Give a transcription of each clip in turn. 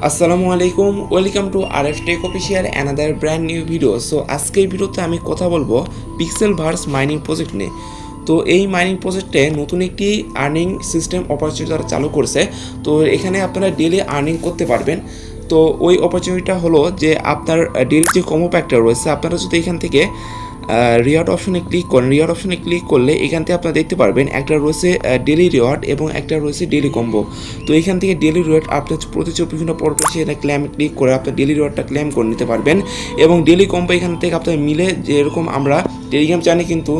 আসসালামু আলাইকুম, welcome to RF take official another brand new video. So আজকের ভিডিওতে আমি কথা বলবো পিক্সেল ভার্স মাইনিং প্রজেক্ট নিয়ে। তো এই মাইনিং প্রজেক্টে নতুন একটি আর্নিং সিস্টেম অপরচুনিটি তারা চালু করছে। তো এখানে আপনারা ডেলি আর্নিং করতে পারবেন। তো ওই অপরচুনিটিটা হলো যে আপনার ডেলি যে কম্বো প্যাকটা রয়েছে, আপনারা যদি এখান থেকে রিওয়ার্ড অপশনে ক্লিক করেন, রিওয়ার্ড অপশনে ক্লিক করলে এখান থেকে আপনারা দেখতে পারবেন একটা রয়েছে ডেলি রিওয়ার্ড এবং একটা রয়েছে ডেলি কম্বো। তো এখান থেকে ডেলি রিওয়ার্ড আপনার প্রতি 24 ঘন্টা পর পর সেটা ক্লেম ক্লিক করে আপনার ডেলি রিওয়ার্ডটা ক্লেম করে নিতে পারবেন। এবং ডেলি কম্বো এখান থেকে আপনার মিলে, যেরকম আমরা টেলিগ্রাম চ্যানেলে কিন্তু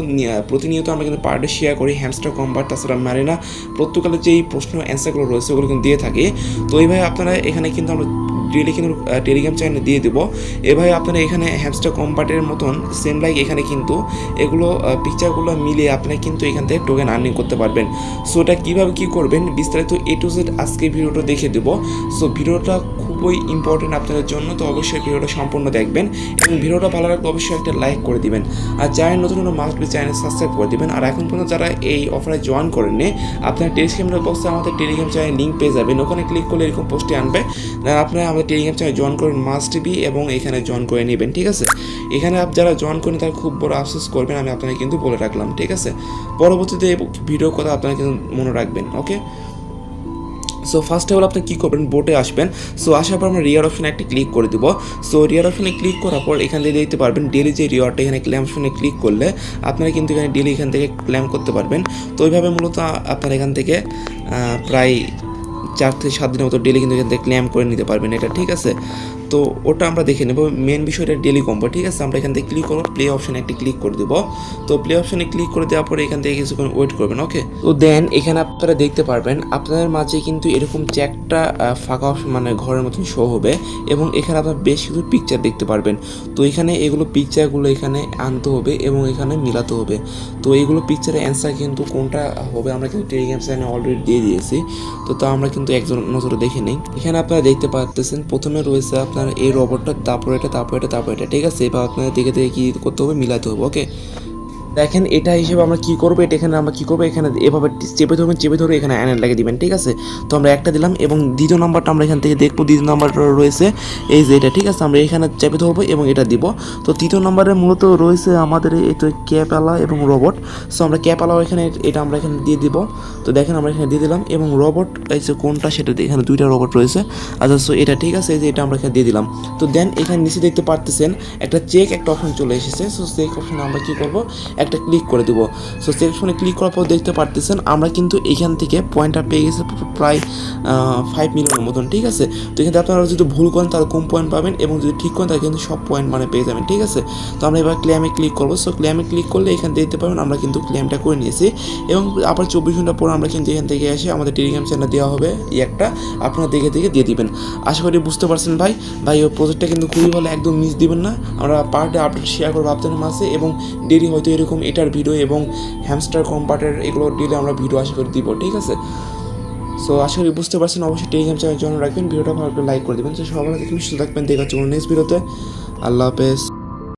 প্রতিনিয়ত আমরা কিন্তু পার ডে শেয়ার করি হ্যামস্টার কম্বার, তাছাড়া মারিনা, প্রত্যেককালের যেই প্রশ্ন অ্যান্সারগুলো রয়েছে ওগুলো কিন্তু দিয়ে থাকি। তো এইভাবে আপনারা এখানে কিন্তু আমরা ডেলি কিন্তু টেলিগ্রাম চ্যানেলে দিয়ে দেবো। এভাবে আপনারা এখানে হ্যামস্টার কম্পার্টের মতন সেম লাইক এখানে কিন্তু এগুলো পিকচারগুলো মিলিয়ে আপনারা কিন্তু এখান থেকে টোকেন আর্নিং করতে পারবেন। সো এটা কীভাবে কী করবেন বিস্তারিত A to Z আজকে ভিডিওটা দেখে দেবো। সো ভিডিওটা খুবই ইম্পর্টেন্ট আপনাদের জন্য, তো অবশ্যই ভিডিওটা সম্পূর্ণ দেখবেন এবং ভিডিওটা ভালো লাগলে অবশ্যই একটা লাইক করে দিবেন। আর চ্যানেল নতুন মাস্ট বি চ্যানেল সাবস্ক্রাইব করে দিবেন। আর এখন পর্যন্ত যারা এই অফারে জয়েন করেননি, আপনার টেলিগ্রাম বক্সে আমাদের টেলিগ্রাম চ্যানেল লিঙ্ক পেয়ে যাবেন। ওখানে ক্লিক করলে এরকম পোস্টে আনবে, আপনারা আমাদের টেলিগ্রাম চ্যানেল জয়েন করেন মাস্ট বি এবং এখানে জয়েন করে নেবেন। ঠিক আছে, এখানে যারা জয়েন করেন তারা খুব বড় আফসোস করবেন, আমি আপনাকে কিন্তু বলে রাখলাম। ঠিক আছে, পরবর্তীতে ভিডিও কথা আপনারা কিন্তু মনে রাখবেন। ওকে, সো ফার্স্ট অফ অল আপনি কী করবেন, বোটে আসবেন। সো আসার পর আমরা রিওয়ার্ড অপশনে একটা ক্লিক করে দেবো। সো রিওয়ার্ড অপশনে ক্লিক করার পর এখান থেকে দেখতে পারবেন ডেলি যে রিওয়ার্ডটা, এখানে ক্লেম অপশনে ক্লিক করলে আপনারা কিন্তু এখানে ডেলি এখান থেকে ক্লেম করতে পারবেন। তো ওইভাবে মূলত আপনারা এখান থেকে প্রায় 4 থেকে 7 দিনের মতো ডেলি কিন্তু এখান থেকে ক্লেম করে নিতে পারবেন এটা। ঠিক আছে, তো ওটা আমরা দেখে নেব। মেন বিষয়টা ডেলি কম্বো। ঠিক আছে, আমরা এখান থেকে ক্লিক করবো, প্লে অপশানে একটি ক্লিক করে দেবো। তো প্লে অপশানে ক্লিক করে দেওয়ার পরে এখান থেকে কিছুক্ষণ ওয়েট করবেন। ওকে, তো দেন এখানে আপনারা দেখতে পারবেন আপনাদের মাঝে কিন্তু এরকম চেকটা ফাঁকা অপশন মানে ঘরের মতন শো হবে এবং এখানে আপনার বেশ কিছু পিকচার দেখতে পারবেন। তো এখানে এগুলো পিকচারগুলো এখানে আনতে হবে এবং এখানে মিলাতে হবে। তো এইগুলো পিকচারের অ্যান্সার কিন্তু কোনটা হবে আমরা কিন্তু টেলিগ্রাম চ্যানেলে অলরেডি দিয়ে দিয়েছি। তো তা আমরা কিন্তু একজন নজরে দেখে নিই। এখানে আপনারা দেখতে পাচ্ছেন প্রথমে রয়েছে আপনার এই রোবটটা, তারপর এটা, তারপর এটা, তারপর এটা। ঠিক আছে, এবার আপনাদের দেখে দেখে কী করতে হবে, মিলাতে হবে। ওকে, দেখেন এটা হিসেবে আমরা কী করবো, এটা এখানে আমরা কী করবো, এখানে এভাবে চেপে ধরবেন, চেপে ধরে এখানে অ্যানেল লাগিয়ে দিবেন। ঠিক আছে, তো আমরা একটা দিলাম এবং দ্বিতীয় নাম্বারটা আমরা এখান থেকে দেখবো। দ্বিতীয় নাম্বারটা রয়েছে এই যে এটা। ঠিক আছে, আমরা এখানে চেপে ধরবো এবং এটা দিব। তো তৃতীয় নম্বরে মূলত রয়েছে আমাদের এই তো ক্যাপালা এবং রোবট। সো আমরা ক্যাপালাও এখানে এটা আমরা এখানে দিয়ে দিব। তো দেখেন আমরা এখানে দিয়ে দিলাম এবং রোবট এই যে কোনটা সেটা এখানে 2টা রোবট রয়েছে। আচ্ছা, সো এটা ঠিক আছে, এই যে এটা আমরা এখানে দিয়ে দিলাম। তো দেন এখানে নিচে দেখতে পারতেছেন একটা চেক একটা অপশন চলে এসেছে। সো চেক অপশনে আমরা কী করবো, একটা ক্লিক করে দেবো। সো চেক অপশনে ক্লিক করার পর দেখতে পারতেছেন আমরা কিন্তু এখান থেকে পয়েন্টটা পেয়ে গেছে প্রায় 5 মিলিয়নের মতন। ঠিক আছে, তো এখানে আপনারা যদি ভুল করেন তাহলে কম পয়েন্ট পাবেন এবং যদি ঠিক করেন তাহলে কিন্তু সব পয়েন্ট মানে পেয়ে যাবেন। ঠিক আছে, তো আমরা এবার ক্লেমে ক্লিক করবো। সো ক্লেমে ক্লিক করলে এখানে দেখতে পাবেন আমরা কিন্তু ক্লেমটা করে নিয়েছি এবং আবার 24 ঘন্টা পর আমরা কিন্তু এখান থেকে এসে আমাদের টেলিগ্রাম চ্যানেল দেওয়া হবে একটা, আপনারা দেখে দেখে দিয়ে দিবেন। আশা করি বুঝতে পারছেন ভাই। ওই প্রজেক্টটা কিন্তু খুবই ভালো, একদম মিস দিবেন না। আমরা পার ডে আপডেট শেয়ার করবো আপনাদের মাঝে এবং ডেলি হয়তো এরকম এটার ভিডিও এবং হ্যামস্টার কম্পার্টের এগুলো ডেলি আমরা ভিডিও আশা করি দিব। ঠিক আছে, সো আশা করি বুঝতে পারছেন। অবশ্যই টেলিগ্রাম চ্যানেল জন্য রাখবেন, ভিডিওটা ভালো করে লাইক করে দেবেন। তো সবাই দেখবেন, সুস্থ থাকবেন, দেখা হচ্ছে নেক্সট ভিডিওতে। আল্লাহ হাফেজ।